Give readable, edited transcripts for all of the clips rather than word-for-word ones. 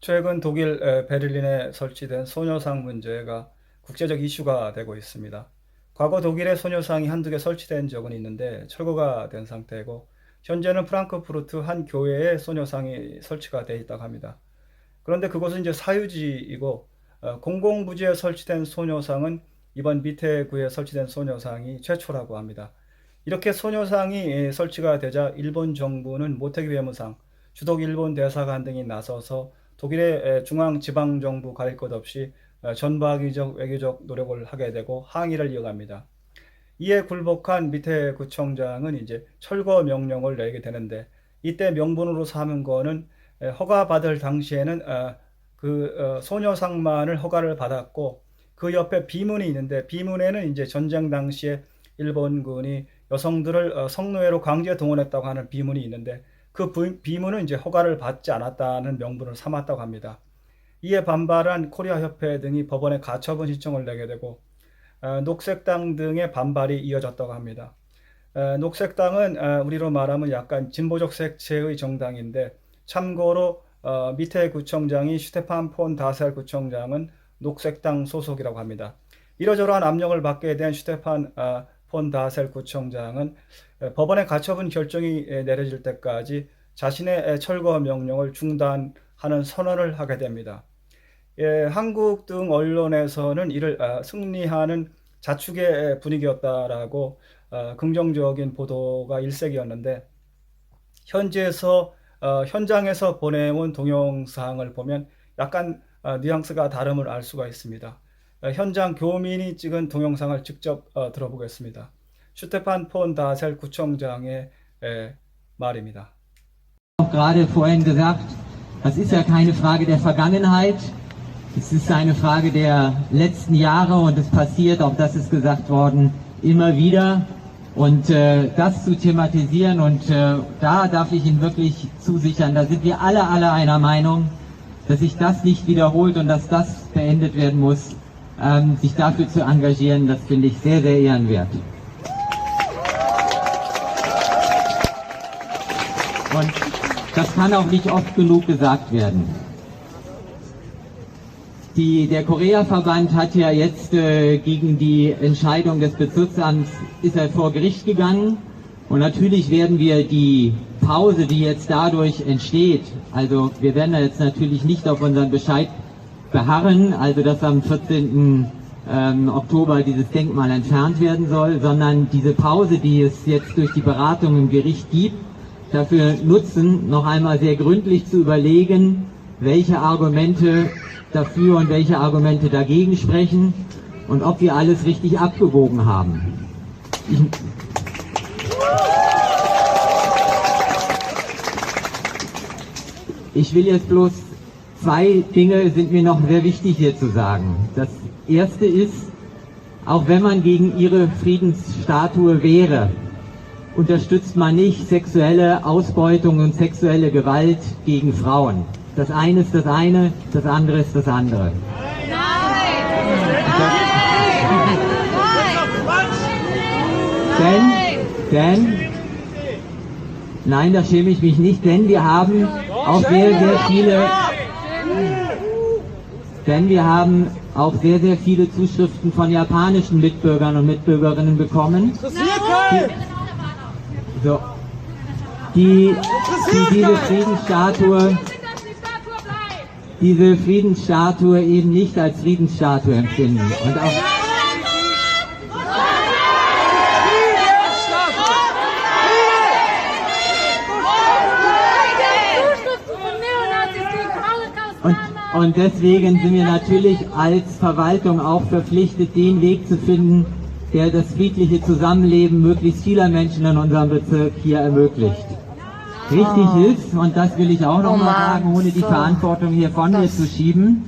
최근 독일 베를린에 설치된 소녀상 문제가 국제적 이슈가 되고 있습니다. 과거 독일에 소녀상이 한두 개 설치된 적은 있는데 철거가 된 상태고, 현재는 프랑크푸르트 한 교회에 소녀상이 설치가 되어 있다고 합니다. 그런데 그곳은 이제 사유지이고, 공공부지에 설치된 소녀상은 이번 미테구에 설치된 소녀상이 최초라고 합니다. 이렇게 소녀상이 설치가 되자 일본 정부는 모테기 외무상, 주독 일본 대사관 등이 나서서 독일의 중앙지방정부 가릴 것 없이 전방위적 외교적 노력을 하게 되고 항의를 이어갑니다. 이에 굴복한 밑에 구청장은 이제 철거 명령을 내게 되는데, 이때 명분으로 삼은 거는 허가받을 당시에는 소녀상만을 허가를 받았고, 그 옆에 비문이 있는데, 비문에는 이제 전쟁 당시에 일본군이 여성들을 성노예로 강제 동원했다고 하는 비문이 있는데, 그 비문은 이제 허가를 받지 않았다는 명분을 삼았다고 합니다. 이에 반발한 코리아 협회 등이 법원에 가처분 신청을 내게 되고, 녹색당 등의 반발이 이어졌다고 합니다. 녹색당은 우리로 말하면 약간 진보적 색채의 정당인데, 참고로 밑에 구청장이 슈테판 폰 다셀 구청장은 녹색당 소속이라고 합니다. 이러저러한 압력을 받게 된 슈테판 폰 다셀 구청장은 법원의 가처분 결정이 내려질 때까지 자신의 철거 명령을 중단하는 선언을 하게 됩니다. 한국 등 언론에서는 이를 승리하는 자축의 분위기였다라고 긍정적인 보도가 일색이었는데, 현장에서 보내온 동영상을 보면 약간 뉘앙스가 다름을 알 수가 있습니다. 현장 교민이 찍은 동영상을 직접 들어보겠습니다. 슈테판 폰 다셀 구청장의 말입니다. Gerade vorhin gesagt, das ist ja keine Frage der Vergangenheit, es ist eine Frage der letzten Jahre und es passiert, auch das ist gesagt worden, immer wieder. Und das zu thematisieren und da darf ich Ihnen wirklich zusichern, da sind wir alle einer Meinung, dass sich das nicht wiederholt und dass das beendet werden muss. Sich dafür zu engagieren, das finde ich sehr, sehr ehrenwert. Und das kann auch nicht oft genug gesagt werden. Der Korea-Verband hat ja jetzt gegen die Entscheidung des Bezirksamts ist er vor Gericht gegangen und natürlich werden wir die Pause, die jetzt dadurch entsteht, also wir werden da jetzt natürlich nicht auf unseren Bescheid beharren, also dass am 14. Oktober dieses Denkmal entfernt werden soll, sondern diese Pause, die es jetzt durch die Beratung im Gericht gibt, dafür nutzen, noch einmal sehr gründlich zu überlegen, welche Argumente dafür und welche Argumente dagegen sprechen und ob wir alles richtig abgewogen haben. Ich will jetzt bloß zwei Dinge sind mir noch sehr wichtig hier zu sagen. Das erste ist, auch wenn man gegen ihre Friedensstatue wäre, unterstützt man nicht sexuelle Ausbeutung und sexuelle Gewalt gegen Frauen. Das eine ist das eine, das andere ist das andere. Nein, da schäme ich mich nicht, denn wir haben auch sehr viele Zuschriften von japanischen Mitbürgern und Mitbürgerinnen bekommen, die diese Friedensstatue eben nicht als Friedensstatue empfinden. Und auch und deswegen sind wir natürlich als Verwaltung auch verpflichtet, den Weg zu finden, der das friedliche Zusammenleben möglichst vieler Menschen in unserem Bezirk hier ermöglicht. Richtig ist, und das will ich auch nochmal sagen, ohne die Verantwortung hier von mir zu schieben,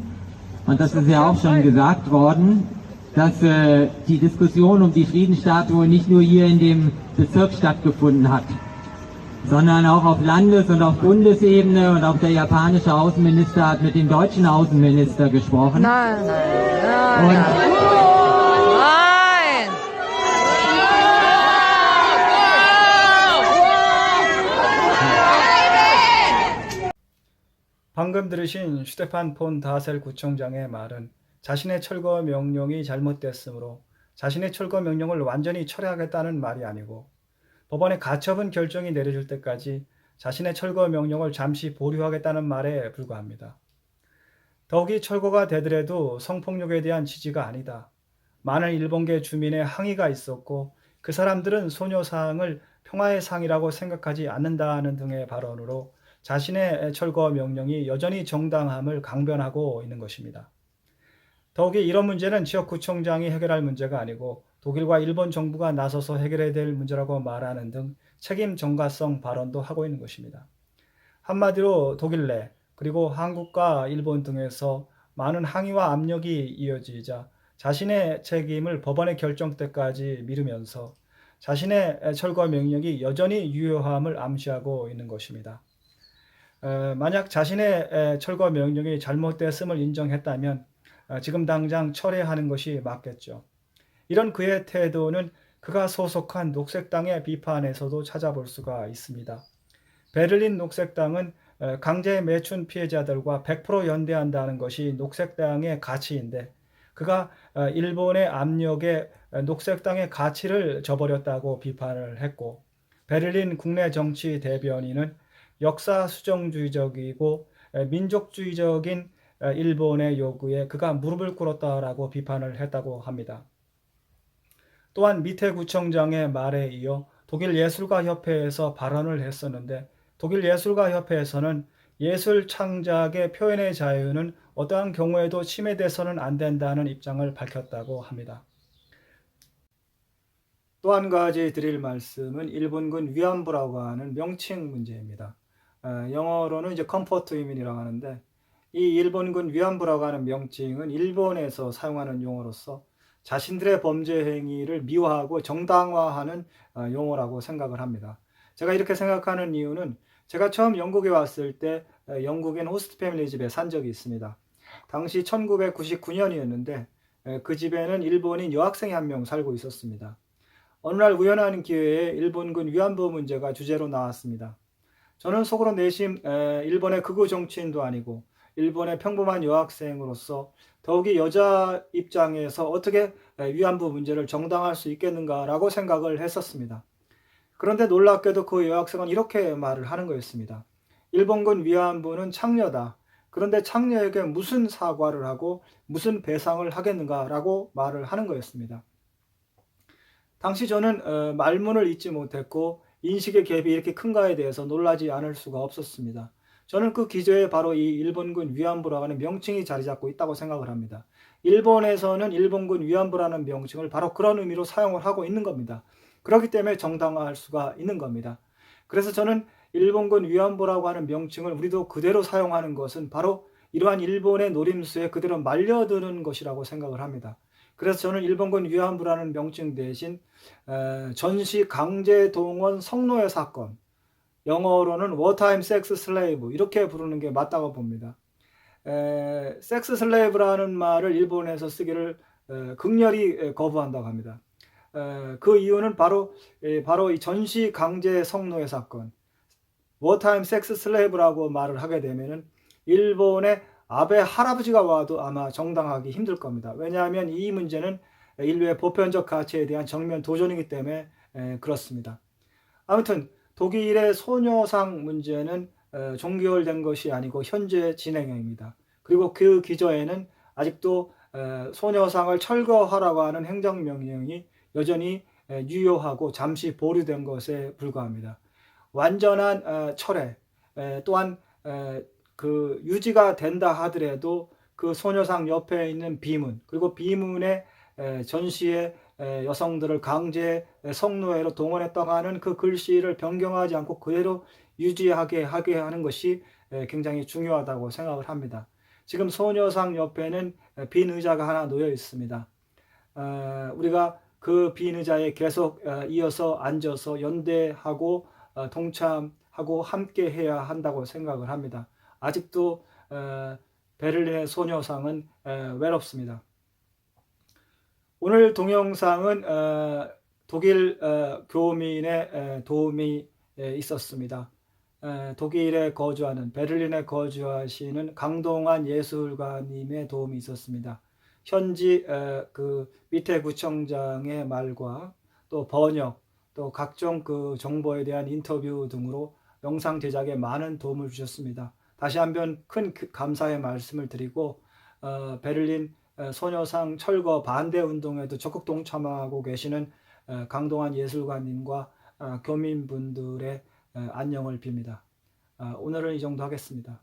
und das ist ja auch schon gesagt worden, dass die Diskussion um die Friedensstatue nicht nur hier in dem Bezirk stattgefunden hat, sondern auch auf Landes- und auf Bundesebene, und auch der japanische Außenminister hat mit dem deutschen Außenminister gesprochen. Nein. 방금 들으신 슈테판 폰 다셀 구청장의 말은 자신의 철거 명령이 잘못됐으므로 자신의 철거 명령을 완전히 철회하겠다는 말이 아니고 법원의 가처분 결정이 내려질 때까지 자신의 철거 명령을 잠시 보류하겠다는 말에 불과합니다. 더욱이 철거가 되더라도 성폭력에 대한 지지가 아니다. 많은 일본계 주민의 항의가 있었고 그 사람들은 소녀상을 평화의 상이라고 생각하지 않는다는 등의 발언으로 자신의 철거 명령이 여전히 정당함을 강변하고 있는 것입니다. 더욱이 이런 문제는 지역구청장이 해결할 문제가 아니고 독일과 일본 정부가 나서서 해결해야 될 문제라고 말하는 등 책임 전가성 발언도 하고 있는 것입니다. 한마디로 독일 내 그리고 한국과 일본 등에서 많은 항의와 압력이 이어지자 자신의 책임을 법원의 결정 때까지 미루면서 자신의 철거 명령이 여전히 유효함을 암시하고 있는 것입니다. 만약 자신의 철거 명령이 잘못됐음을 인정했다면 지금 당장 철회하는 것이 맞겠죠. 이런 그의 태도는 그가 소속한 녹색당의 비판에서도 찾아볼 수가 있습니다. 베를린 녹색당은 강제 매춘 피해자들과 100% 연대한다는 것이 녹색당의 가치인데 그가 일본의 압력에 녹색당의 가치를 저버렸다고 비판을 했고 베를린 국내 정치 대변인은 역사 수정주의적이고 민족주의적인 일본의 요구에 그가 무릎을 꿇었다라고 비판을 했다고 합니다. 또한 밑에 구청장의 말에 이어 독일 예술가협회에서 발언을 했었는데 독일 예술가협회에서는 예술 창작의 표현의 자유는 어떠한 경우에도 침해돼서는 안 된다는 입장을 밝혔다고 합니다. 또 한 가지 드릴 말씀은 일본군 위안부라고 하는 명칭 문제입니다. 영어로는 이제 컴포트 위민이라고 하는데 이 일본군 위안부라고 하는 명칭은 일본에서 사용하는 용어로서 자신들의 범죄 행위를 미화하고 정당화하는 용어라고 생각을 합니다. 제가 이렇게 생각하는 이유는 제가 처음 영국에 왔을 때 영국인 호스트 패밀리 집에 산 적이 있습니다. 당시 1999년이었는데 그 집에는 일본인 여학생이 한 명 살고 있었습니다. 어느 날 우연한 기회에 일본군 위안부 문제가 주제로 나왔습니다. 저는 속으로 내심 일본의 극우 정치인도 아니고 일본의 평범한 여학생으로서 더욱이 여자 입장에서 어떻게 위안부 문제를 정당화할 수 있겠는가라고 생각을 했었습니다. 그런데 놀랍게도 그 여학생은 이렇게 말을 하는 거였습니다. 일본군 위안부는 창녀다. 그런데 창녀에게 무슨 사과를 하고 무슨 배상을 하겠는가라고 말을 하는 거였습니다. 당시 저는 말문을 잇지 못했고 인식의 갭이 이렇게 큰가에 대해서 놀라지 않을 수가 없었습니다. 저는 그 기저에 바로 이 일본군 위안부라고 하는 명칭이 자리 잡고 있다고 생각을 합니다. 일본에서는 일본군 위안부라는 명칭을 바로 그런 의미로 사용을 하고 있는 겁니다. 그렇기 때문에 정당화할 수가 있는 겁니다. 그래서 저는 일본군 위안부라고 하는 명칭을 우리도 그대로 사용하는 것은 바로 이러한 일본의 노림수에 그대로 말려드는 것이라고 생각을 합니다. 그래서 저는 일본군 위안부라는 명칭 대신 전시 강제 동원 성노예 사건, 영어로는 워타임 섹스 슬레이브 이렇게 부르는 게 맞다고 봅니다. 섹스 슬레이브라는 말을 일본에서 쓰기를 극렬히 거부한다고 합니다. 그 이유는 바로 이 전시 강제 성노예 사건, 워타임 섹스 슬레이브라고 말을 하게 되면은 일본의 아베 할아버지가 와도 아마 정당하기 힘들 겁니다. 왜냐하면 이 문제는 인류의 보편적 가치에 대한 정면 도전이기 때문에 그렇습니다. 아무튼 독일의 소녀상 문제는 종결된 것이 아니고 현재 진행형입니다. 그리고 그 기저에는 아직도 소녀상을 철거하라고 하는 행정명령이 여전히 유효하고 잠시 보류된 것에 불과합니다. 완전한 철회 또한 그 유지가 된다 하더라도 그 소녀상 옆에 있는 비문 그리고 비문의 전시에 여성들을 강제 성노예로 동원했다고 하는 그 글씨를 변경하지 않고 그대로 유지하게 하게 하는 것이 굉장히 중요하다고 생각을 합니다. 지금 소녀상 옆에는 빈 의자가 하나 놓여 있습니다. 우리가 그 빈 의자에 계속 이어서 앉아서 연대하고 동참하고 함께 해야 한다고 생각을 합니다. 아직도 베를린의 소녀상은 외롭습니다. 오늘 동영상은 독일 교민의 도움이 있었습니다. 독일에 거주하는 베를린에 거주하시는 강동환 예술가님의 도움이 있었습니다. 현지 그 밑에 구청장의 말과 또 번역 또 각종 그 정보에 대한 인터뷰 등으로 영상 제작에 많은 도움을 주셨습니다. 다시 한번 큰 감사의 말씀을 드리고 베를린 소녀상 철거 반대 운동에도 적극 동참하고 계시는 강동환 예술가님과 교민분들의 안녕을 빕니다. 오늘은 이 정도 하겠습니다.